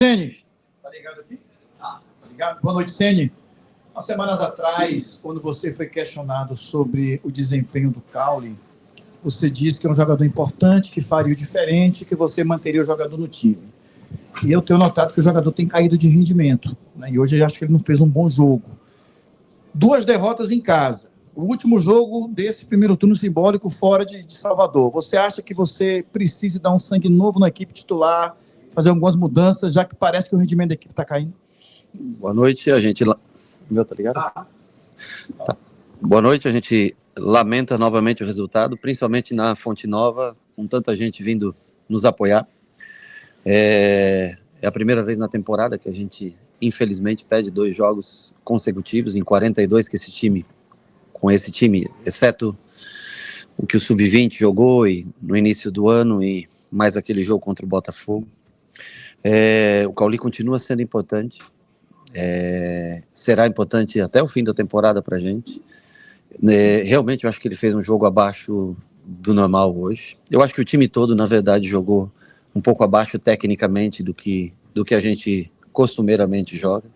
Sene, tá ligado aqui? Tá ligado? Boa noite, Sene. Há semanas atrás, quando você foi questionado sobre o desempenho do Caule, você disse que era um jogador importante, que faria o diferente, que você manteria o jogador no time. E eu tenho notado que o jogador tem caído de rendimento, né? E hoje eu acho que ele não fez um bom jogo. 2 derrotas em casa. O último jogo desse primeiro turno simbólico fora de Salvador. Você acha que você precisa dar um sangue novo na equipe titular, fazer algumas mudanças, já que parece que o rendimento da equipe está caindo? Boa noite, a gente... Meu, tá ligado? Tá. Boa noite, a gente lamenta novamente o resultado, principalmente na Fonte Nova, com tanta gente vindo nos apoiar. É a primeira vez na temporada que a gente, infelizmente, perde 2 jogos consecutivos em 42 que com esse time, exceto o que o Sub-20 jogou no início do ano e mais aquele jogo contra o Botafogo. O Cauli continua sendo importante, será importante até o fim da temporada para a gente. Realmente eu acho que ele fez um jogo abaixo do normal hoje. Eu acho que o time todo, na verdade, jogou um pouco abaixo tecnicamente do que a gente costumeiramente joga.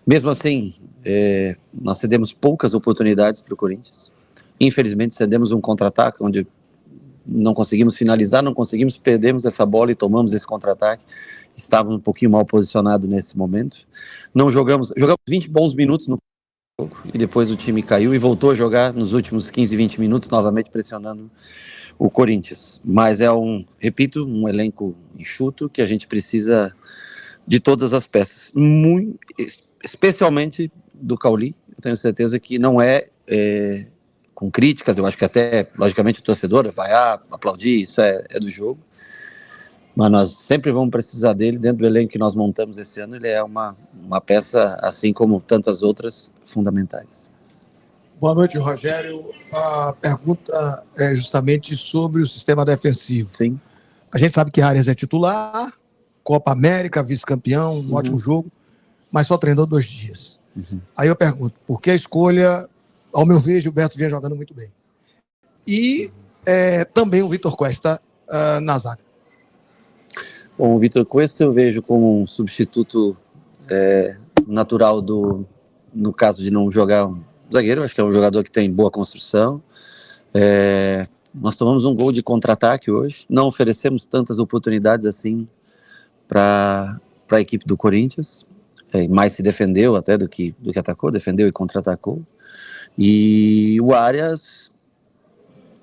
Mesmo assim, nós cedemos poucas oportunidades para o Corinthians. Infelizmente, cedemos um contra-ataque onde não conseguimos finalizar, perdemos essa bola e tomamos esse contra-ataque. Estávamos um pouquinho mal posicionados nesse momento. Não jogamos 20 bons minutos no jogo e depois o time caiu e voltou a jogar nos últimos 15, 20 minutos, novamente pressionando o Corinthians. Mas repito, um elenco enxuto que a gente precisa de todas as peças, especialmente do Cauli. Eu tenho certeza que não é com críticas, eu acho que até, logicamente, o torcedor vai aplaudir, isso é do jogo, mas nós sempre vamos precisar dele dentro do elenco que nós montamos esse ano. Ele é uma peça, assim como tantas outras, fundamentais. Boa noite, Rogério. A pergunta é justamente sobre o sistema defensivo. Sim. A gente sabe que Arias é titular, Copa América, vice-campeão, um ótimo jogo, mas só treinou 2 dias. Aí eu pergunto, por que a escolha? Ao meu ver, Gilberto vinha jogando muito bem. E também o Vitor Cuesta na zaga. Bom, o Vitor Cuesta eu vejo como um substituto natural no caso de não jogar um zagueiro. Acho que é um jogador que tem boa construção. Nós tomamos um gol de contra-ataque hoje, não oferecemos tantas oportunidades assim para a equipe do Corinthians, mais se defendeu até do que atacou, defendeu e contra-atacou. E o Arias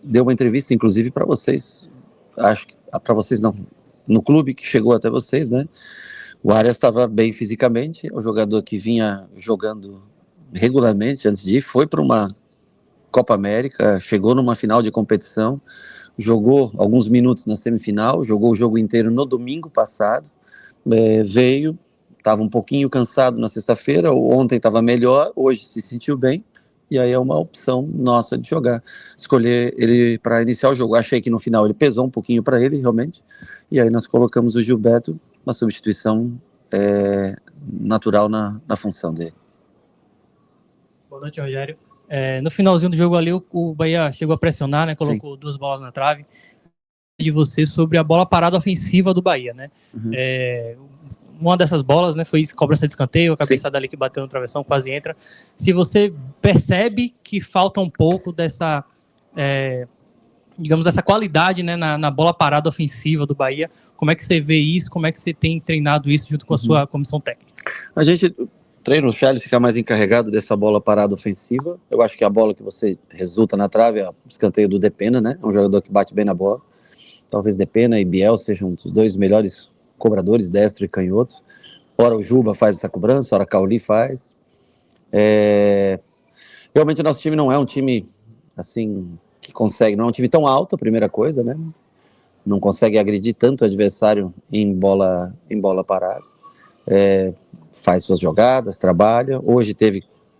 deu uma entrevista, inclusive, para vocês, acho que para vocês não, no clube que chegou até vocês, né? O Arias estava bem fisicamente, o jogador que vinha jogando regularmente antes de ir, foi para uma Copa América, chegou numa final de competição, jogou alguns minutos na semifinal, jogou o jogo inteiro no domingo passado, veio, estava um pouquinho cansado na sexta-feira, ontem estava melhor, hoje se sentiu bem, e aí é uma opção nossa de escolher ele para iniciar o jogo. Achei que no final ele pesou um pouquinho para ele, realmente, e aí nós colocamos o Gilberto, uma substituição natural na função dele. Boa noite, Rogério. No finalzinho do jogo ali, o Bahia chegou a pressionar, né? Colocou 2 bolas na trave. De você sobre a bola parada ofensiva do Bahia, né? Uma dessas bolas, né, foi cobrança de escanteio, a cabeçada ali que bateu no travessão, quase entra. Se você percebe que falta um pouco dessa, digamos, essa qualidade, né, na bola parada ofensiva do Bahia, como é que você vê isso? Como é que você tem treinado isso junto com a sua comissão técnica? A gente treina o Charles, fica mais encarregado dessa bola parada ofensiva. Eu acho que a bola que você resulta na trave é o escanteio do Depena, né? É um jogador que bate bem na bola. Talvez Depena e Biel sejam os 2 melhores cobradores, destro e canhoto. Ora o Juba faz essa cobrança, ora Cauli faz. Realmente o nosso time não é um time assim que consegue, não é um time tão alto, a primeira coisa, né? Não consegue agredir tanto o adversário em bola parada. Faz suas jogadas, trabalha. Hoje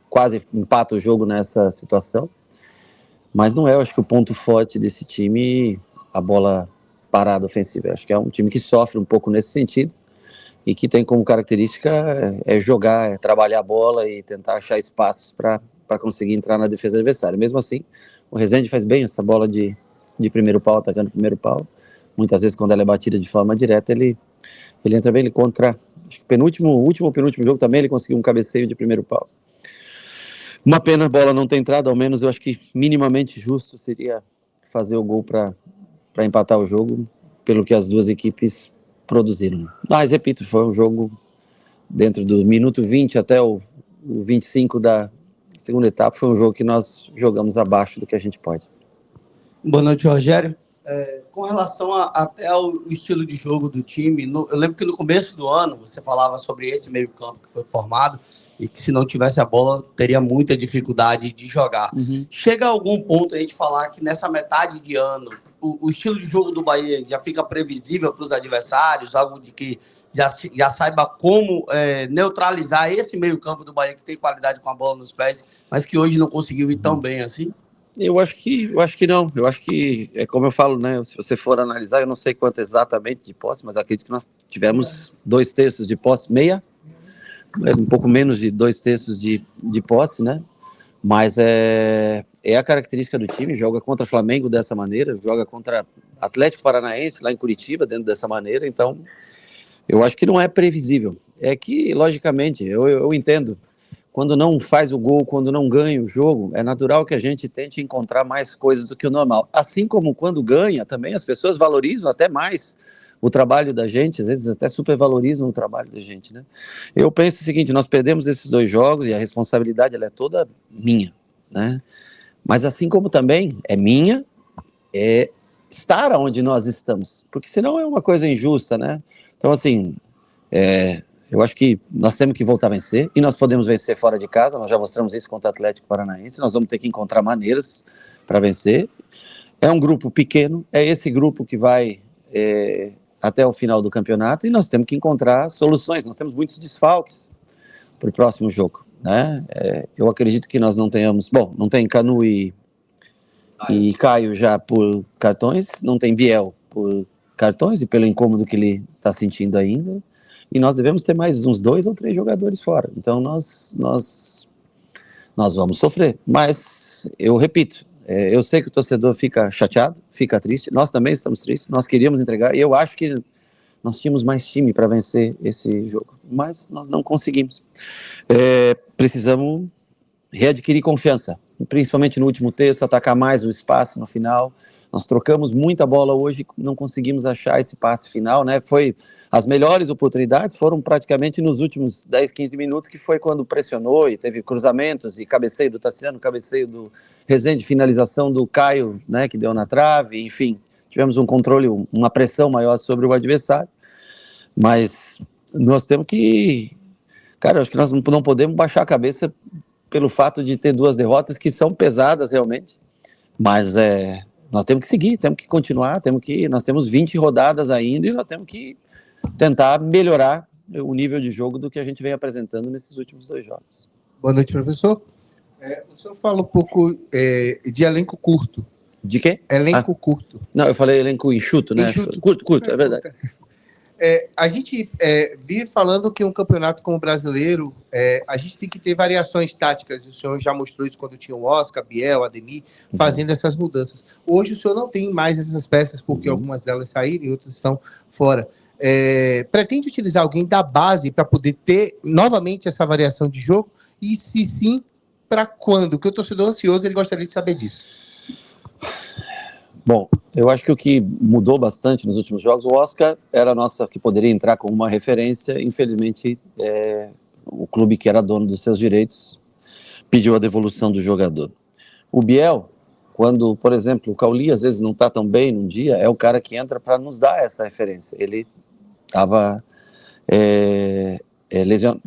quase empata o jogo nessa situação. Mas não é, eu acho que o ponto forte desse time, a bola parada ofensiva. Eu acho que é um time que sofre um pouco nesse sentido e que tem como característica jogar, trabalhar a bola e tentar achar espaços para conseguir entrar na defesa do adversário. Mesmo assim, o Rezende faz bem essa bola de primeiro pau, atacando primeiro pau. Muitas vezes, quando ela é batida de forma direta, ele Ele entra bem, ele contra, acho que último ou penúltimo jogo também, ele conseguiu um cabeceio de primeiro pau. Uma pena a bola não ter entrado, ao menos eu acho que minimamente justo seria fazer o gol para empatar o jogo, pelo que as duas equipes produziram. Mas, repito, foi um jogo dentro do minuto 20 até o 25 da segunda etapa, foi um jogo que nós jogamos abaixo do que a gente pode. Boa noite, Rogério. Com relação até ao estilo de jogo do time, eu lembro que no começo do ano você falava sobre esse meio-campo que foi formado e que se não tivesse a bola teria muita dificuldade de jogar. Chega a algum ponto a gente falar que nessa metade de ano o estilo de jogo do Bahia já fica previsível para os adversários, algo de que já saiba como neutralizar esse meio-campo do Bahia que tem qualidade com a bola nos pés, mas que hoje não conseguiu ir tão bem assim? Eu acho que não. Eu acho que, é como eu falo, né? Se você for analisar, eu não sei quanto exatamente de posse, mas acredito que nós tivemos 2/3 de posse, um pouco menos de 2/3 de posse, né? Mas é a característica do time, joga contra Flamengo dessa maneira, joga contra Atlético Paranaense lá em Curitiba dentro dessa maneira, então eu acho que não é previsível. É que, logicamente, eu entendo, quando não faz o gol, quando não ganha o jogo, é natural que a gente tente encontrar mais coisas do que o normal. Assim como quando ganha, também as pessoas valorizam até mais o trabalho da gente, às vezes até supervalorizam o trabalho da gente, né? Eu penso o seguinte, nós perdemos esses 2 jogos e a responsabilidade ela é toda minha, né? Mas assim como também é minha, estar onde nós estamos, porque senão é uma coisa injusta, né? Então, assim, eu acho que nós temos que voltar a vencer, e nós podemos vencer fora de casa, nós já mostramos isso contra o Atlético Paranaense, nós vamos ter que encontrar maneiras para vencer. É um grupo pequeno, é esse grupo que vai até o final do campeonato, e nós temos que encontrar soluções, nós temos muitos desfalques para o próximo jogo, né? Eu acredito que nós não tenhamos, não tem Canu e Caio já por cartões, não tem Biel por cartões, e pelo incômodo que ele está sentindo ainda, e nós devemos ter mais uns 2 ou 3 jogadores fora, então nós vamos sofrer, mas eu repito, eu sei que o torcedor fica chateado, fica triste, nós também estamos tristes, nós queríamos entregar, e eu acho que nós tínhamos mais time para vencer esse jogo, mas nós não conseguimos. Precisamos readquirir confiança, principalmente no último terço, atacar mais o espaço no final. Nós trocamos muita bola hoje, não conseguimos achar esse passe final, né? As melhores oportunidades foram praticamente nos últimos 10, 15 minutos, que foi quando pressionou e teve cruzamentos e cabeceio do Tassiano, cabeceio do Rezende, finalização do Caio, né, que deu na trave, enfim, tivemos um controle, uma pressão maior sobre o adversário, mas nós temos que, cara, eu acho que nós não podemos baixar a cabeça pelo fato de ter 2 derrotas que são pesadas realmente, mas nós temos que seguir, temos que continuar, nós temos 20 rodadas ainda e nós temos que tentar melhorar o nível de jogo do que a gente vem apresentando nesses últimos 2 jogos. Boa noite, professor. O senhor fala um pouco de elenco curto. De quê? Elenco curto. Não, eu falei elenco enxuto, né? Enxuto. Curto, é verdade. A gente vive falando que um campeonato como o brasileiro, a gente tem que ter variações táticas. O senhor já mostrou isso quando tinha o Oscar, Biel, Ademir, fazendo essas mudanças. Hoje o senhor não tem mais essas peças, porque algumas delas saíram e outras estão fora. Pretende utilizar alguém da base para poder ter novamente essa variação de jogo? E se sim, para quando? Porque o torcedor ansioso, ele gostaria de saber disso. Bom, eu acho que o que mudou bastante nos últimos jogos, o Oscar era a nossa, que poderia entrar como uma referência, infelizmente o clube que era dono dos seus direitos pediu a devolução do jogador. O Biel, quando, por exemplo, o Cauli às vezes não está tão bem num dia, é o cara que entra para nos dar essa referência. Ele estava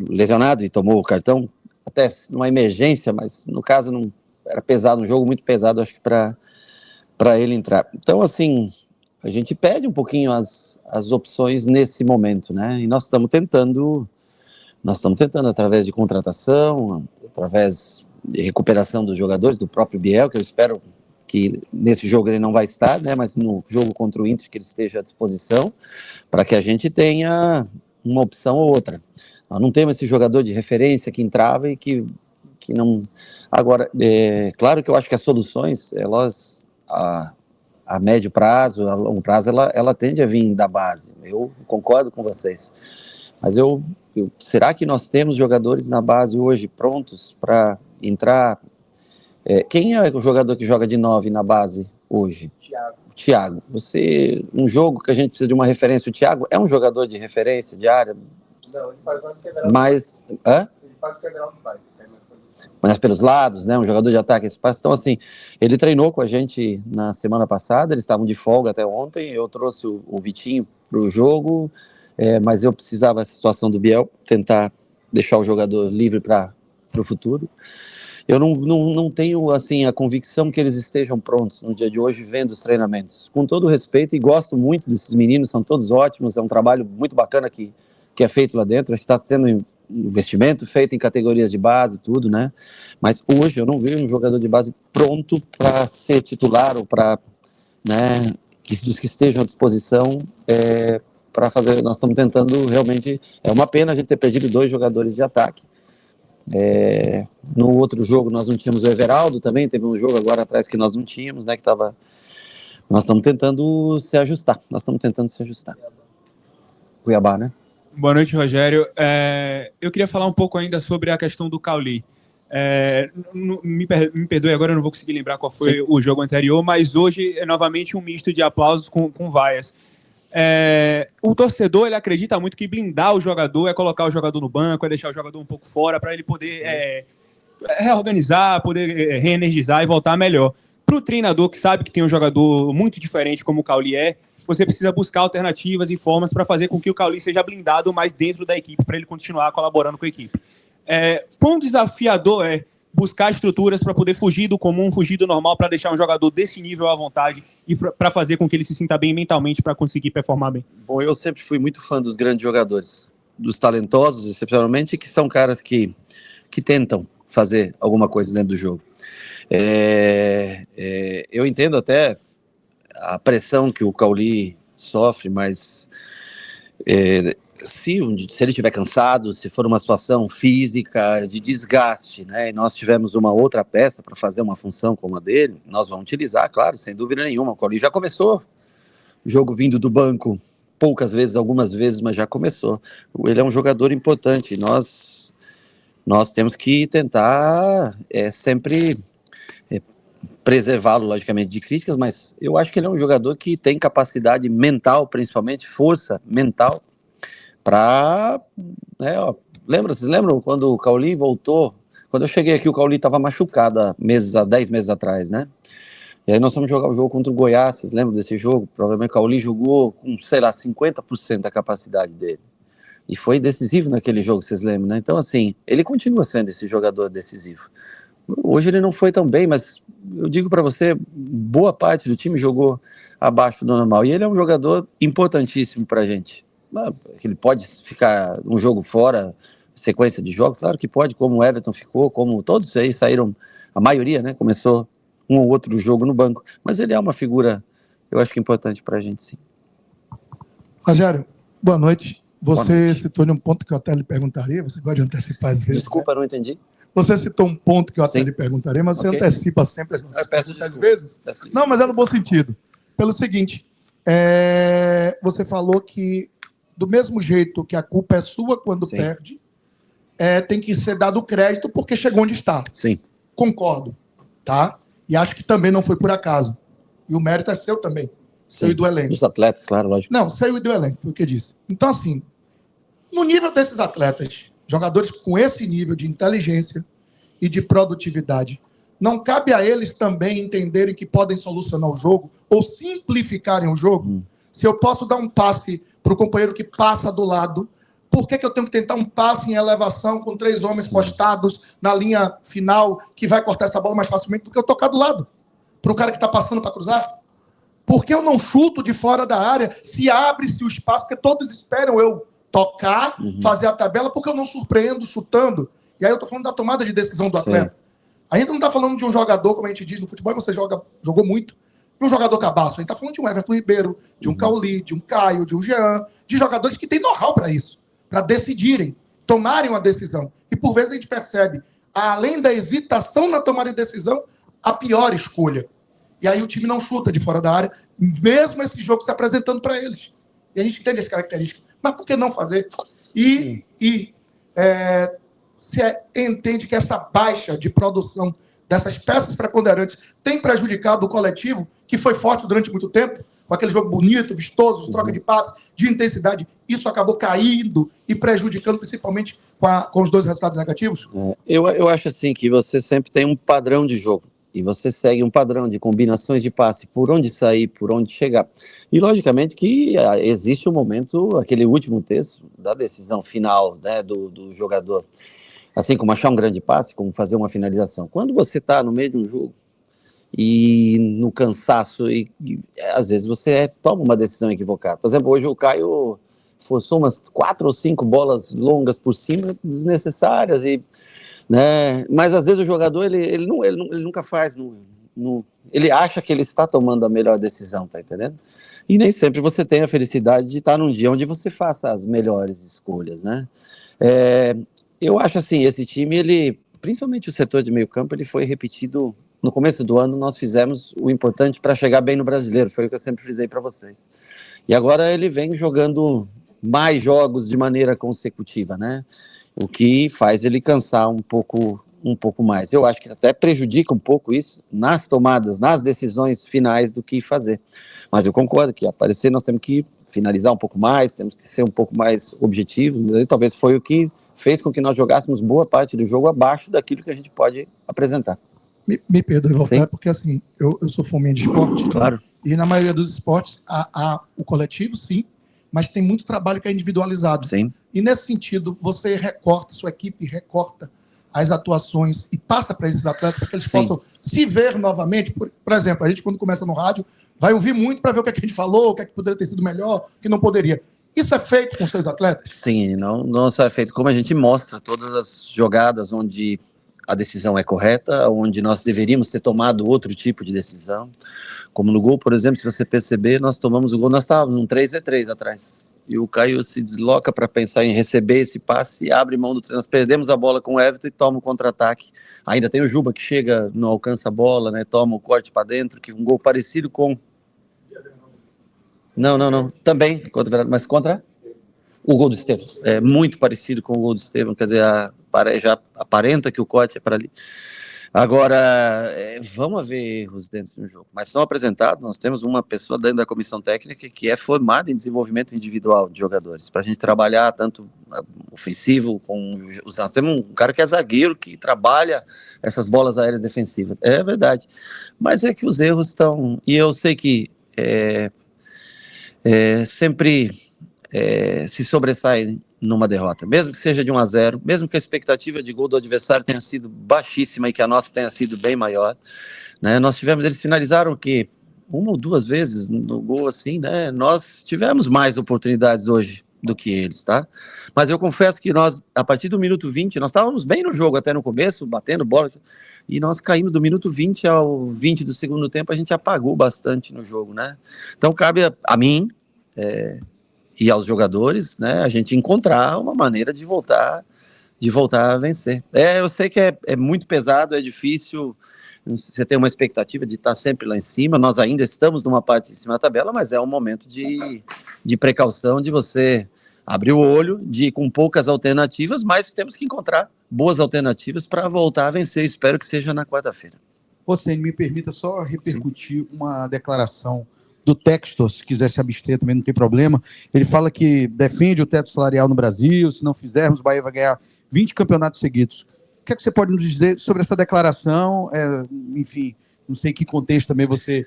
lesionado e tomou o cartão, até numa emergência, mas no caso não era pesado, um jogo muito pesado, acho que para ele entrar. Então, assim, a gente perde um pouquinho as opções nesse momento, né? E nós estamos tentando através de contratação, através de recuperação dos jogadores, do próprio Biel, que eu espero que nesse jogo ele não vai estar, né? Mas no jogo contra o Inter que ele esteja à disposição, para que a gente tenha uma opção ou outra. Nós não temos esse jogador de referência que entrava e que não... Agora, claro que eu acho que as soluções, elas a médio prazo, a longo prazo, ela tende a vir da base. Eu concordo com vocês. Mas será que nós temos jogadores na base hoje prontos para entrar? Quem é o jogador que joga de 9 na base hoje? Thiago. Um jogo que a gente precisa de uma referência, o Thiago é um jogador de referência, de área? Não, ele faz mais que Everaldo. Mas, Ele faz o que Everaldo faz. mas pelos lados, né? Um jogador de ataque, espaço. Então, assim, ele treinou com a gente na semana passada, eles estavam de folga até ontem, eu trouxe o Vitinho para o jogo, mas eu precisava, essa situação do Biel, tentar deixar o jogador livre para o futuro. Eu não tenho, assim, a convicção que eles estejam prontos no dia de hoje, vendo os treinamentos. Com todo o respeito, e gosto muito desses meninos, são todos ótimos, é um trabalho muito bacana que é feito lá dentro, acho que está sendo investimento feito em categorias de base, tudo, né? Mas hoje eu não vejo um jogador de base pronto para ser titular ou para, né, dos que estejam à disposição para fazer. Nós estamos tentando realmente. É uma pena a gente ter perdido 2 jogadores de ataque. No outro jogo nós não tínhamos o Everaldo também, teve um jogo agora atrás que nós não tínhamos, né? Nós estamos tentando se ajustar. Cuiabá, né? Boa noite, Rogério. Eu queria falar um pouco ainda sobre a questão do Cauli. Me perdoe agora, eu não vou conseguir lembrar qual foi o jogo anterior, mas hoje é novamente um misto de aplausos com vaias. O torcedor, ele acredita muito que blindar o jogador é colocar o jogador no banco, é deixar o jogador um pouco fora para ele poder reorganizar, poder reenergizar e voltar melhor. Para o treinador que sabe que tem um jogador muito diferente como o Cauli você precisa buscar alternativas e formas para fazer com que o Cauli seja blindado mais dentro da equipe, para ele continuar colaborando com a equipe. Quão desafiador é buscar estruturas para poder fugir do comum, fugir do normal, para deixar um jogador desse nível à vontade e para fazer com que ele se sinta bem mentalmente para conseguir performar bem? Bom, eu sempre fui muito fã dos grandes jogadores, dos talentosos, excepcionalmente, que são caras que tentam fazer alguma coisa dentro do jogo. Eu entendo até a pressão que o Cauli sofre, mas se ele estiver cansado, se for uma situação física de desgaste, né, e nós tivermos uma outra peça para fazer uma função como a dele, nós vamos utilizar, claro, sem dúvida nenhuma. O Cauli já começou o jogo vindo do banco, poucas vezes, algumas vezes, mas já começou. Ele é um jogador importante, nós temos que tentar sempre preservá-lo, logicamente, de críticas, mas eu acho que ele é um jogador que tem capacidade mental, principalmente força mental, para... Vocês lembram quando o Cauli voltou? Quando eu cheguei aqui, o Cauli estava machucado há 10 meses atrás, né? E aí nós fomos jogar o jogo contra o Goiás, vocês lembram desse jogo? Provavelmente o Cauli jogou com, 50% da capacidade dele. E foi decisivo naquele jogo, vocês lembram, né? Então, assim, ele continua sendo esse jogador decisivo. Hoje ele não foi tão bem, mas eu digo para você, boa parte do time jogou abaixo do normal. E ele é um jogador importantíssimo para a gente. Ele pode ficar um jogo fora, sequência de jogos, claro que pode, como o Everton ficou, como todos aí saíram, a maioria, né? Começou um ou outro jogo no banco. Mas ele é uma figura, eu acho que importante para a gente, sim. Rogério, boa noite. Você citou um ponto que eu até lhe perguntaria, você gosta de antecipar às vezes. Desculpa, não entendi. Você citou um ponto que eu até lhe perguntaria, mas você antecipa sempre as nossas perguntas às vezes. Não, mas é no bom sentido. Pelo seguinte, você falou que do mesmo jeito que a culpa é sua quando perde, tem que ser dado crédito porque chegou onde está. Sim. Concordo, tá? E acho que também não foi por acaso. E o mérito é seu também, seu e do elenco. Dos atletas, claro, lógico. Não, seu e do elenco, foi o que eu disse. Então, assim, no nível desses atletas, jogadores com esse nível de inteligência e de produtividade, não cabe a eles também entenderem que podem solucionar o jogo ou simplificarem o jogo? Se eu posso dar um passe para o companheiro que passa do lado, por que eu tenho que tentar um passe em elevação com 3 homens postados na linha final que vai cortar essa bola mais facilmente do que eu tocar do lado? Para o cara que está passando para cruzar? Por que eu não chuto de fora da área se abre-se o espaço? Porque todos esperam eu tocar, fazer a tabela, porque eu não surpreendo chutando. E aí eu estou falando da tomada de decisão do atleta. A gente não está falando de um jogador, como a gente diz no futebol, você jogou muito, de um jogador cabaço. A gente está falando de um Everton Ribeiro, de um Cauli, de um Caio, de um Jean, de jogadores que têm know-how para isso, para decidirem, tomarem uma decisão. E por vezes a gente percebe, além da hesitação na tomada de decisão, a pior escolha. E aí o time não chuta de fora da área, mesmo esse jogo se apresentando para eles. E a gente entende essa característica. Mas por que não fazer? Você entende que essa baixa de produção dessas peças preponderantes tem prejudicado o coletivo, que foi forte durante muito tempo, com aquele jogo bonito, vistoso, troca de passe, de intensidade. Isso acabou caindo e prejudicando principalmente com os dois resultados negativos? Eu acho assim que você sempre tem um padrão de jogo. E você segue um padrão de combinações de passe, por onde sair, por onde chegar. E, logicamente, que existe um momento, aquele último terço, da decisão final, né, do jogador. Assim como achar um grande passe, como fazer uma finalização. Quando você está no meio de um jogo, e no cansaço, e às vezes você toma uma decisão equivocada. Por exemplo, hoje o Caio forçou umas 4 ou 5 bolas longas por cima, desnecessárias, né? Mas às vezes o jogador ele nunca faz, ele acha que ele está tomando a melhor decisão, tá entendendo? E nem sempre você tem a felicidade de estar num dia onde você faça as melhores escolhas, né? Eu acho assim, esse time, principalmente o setor de meio campo, ele foi repetido. No começo do ano nós fizemos o importante para chegar bem no Brasileiro, foi o que eu sempre frisei para vocês. E agora ele vem jogando mais jogos de maneira consecutiva, né? O que faz ele cansar um pouco mais. Eu acho que até prejudica um pouco isso nas tomadas, nas decisões finais do que fazer. Mas eu concordo que aparecer nós temos que finalizar um pouco mais, temos que ser um pouco mais objetivos, e talvez foi o que fez com que nós jogássemos boa parte do jogo abaixo daquilo que a gente pode apresentar. Me perdoe voltar, porque assim, eu sou fominha de esporte. Claro. E na maioria dos esportes, há o coletivo, sim, mas tem muito trabalho que é individualizado. Sim. E nesse sentido, você recorta, sua equipe recorta as atuações e passa para esses atletas para que eles possam se ver novamente. Por exemplo, a gente quando começa no rádio, vai ouvir muito para ver o que a gente falou, o que poderia ter sido melhor, o que não poderia. Isso é feito com seus atletas? Sim, não só é feito, como a gente mostra todas as jogadas onde a decisão é correta, onde nós deveríamos ter tomado outro tipo de decisão. Como no gol, por exemplo, se você perceber, nós tomamos o gol, nós estávamos num 3v3 atrás. E o Caio se desloca para pensar em receber esse passe e abre mão do treino. Nós perdemos a bola com o Everton e toma o contra-ataque. Ainda tem o Juba que chega, não alcança a bola, né? Toma o corte para dentro, que um gol parecido com... Não. Também, mas contra o gol do Estevão. É muito parecido com o gol do Estevão, quer dizer, já aparenta que o corte é para ali. Agora, vamos haver erros dentro do jogo, mas são apresentados. Nós temos uma pessoa dentro da comissão técnica que é formada em desenvolvimento individual de jogadores, para a gente trabalhar tanto ofensivo, nós temos um cara que é zagueiro, que trabalha essas bolas aéreas defensivas, é verdade, mas é que os erros estão, e eu sei que sempre se sobressai numa derrota, mesmo que seja de 1-0, mesmo que a expectativa de gol do adversário tenha sido baixíssima e que a nossa tenha sido bem maior, né? Eles finalizaram o quê? 1 ou 2 vezes no gol, assim, né? Nós tivemos mais oportunidades hoje do que eles, tá? Mas eu confesso que nós, a partir do minuto 20, nós estávamos bem no jogo até no começo, batendo bola, e nós caímos do minuto 20 ao 20 do segundo tempo, a gente apagou bastante no jogo, né? Então cabe a mim, e aos jogadores, né, a gente encontrar uma maneira de voltar a vencer. Eu sei que é muito pesado, é difícil, você tem uma expectativa de estar sempre lá em cima, nós ainda estamos numa parte de cima da tabela, mas é um momento de precaução, de você abrir o olho, de ir com poucas alternativas, mas temos que encontrar boas alternativas para voltar a vencer, espero que seja na quarta-feira. Você me permita só repercutir uma declaração do Textor, se quiser se abster também não tem problema. Ele fala que defende o teto salarial no Brasil, se não fizermos, o Bahia vai ganhar 20 campeonatos seguidos. O que é que você pode nos dizer sobre essa declaração? Enfim, não sei em que contexto também você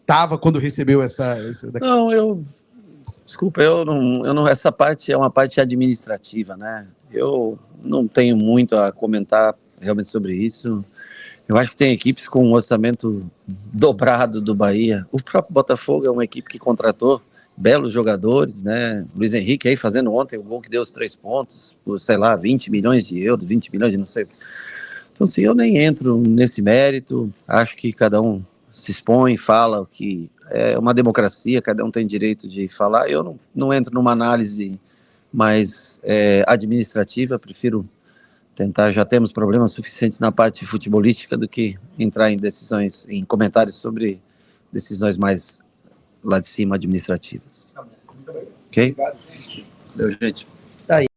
estava quando recebeu essa declaração. Desculpa, eu não, essa parte é uma parte administrativa, né? Eu não tenho muito a comentar realmente sobre isso. Eu acho que tem equipes com um orçamento dobrado do Bahia. O próprio Botafogo é uma equipe que contratou belos jogadores, né? Luiz Henrique aí fazendo ontem o gol que deu os 3 pontos, por, sei lá, 20 milhões de euros, 20 milhões de não sei o que. Então, assim, eu nem entro nesse mérito. Acho que cada um se expõe, fala o que é uma democracia, cada um tem direito de falar. Eu não entro numa análise mais administrativa, prefiro tentar, já temos problemas suficientes na parte futebolística do que entrar em decisões, em comentários sobre decisões mais lá de cima administrativas. Ok? Valeu, gente.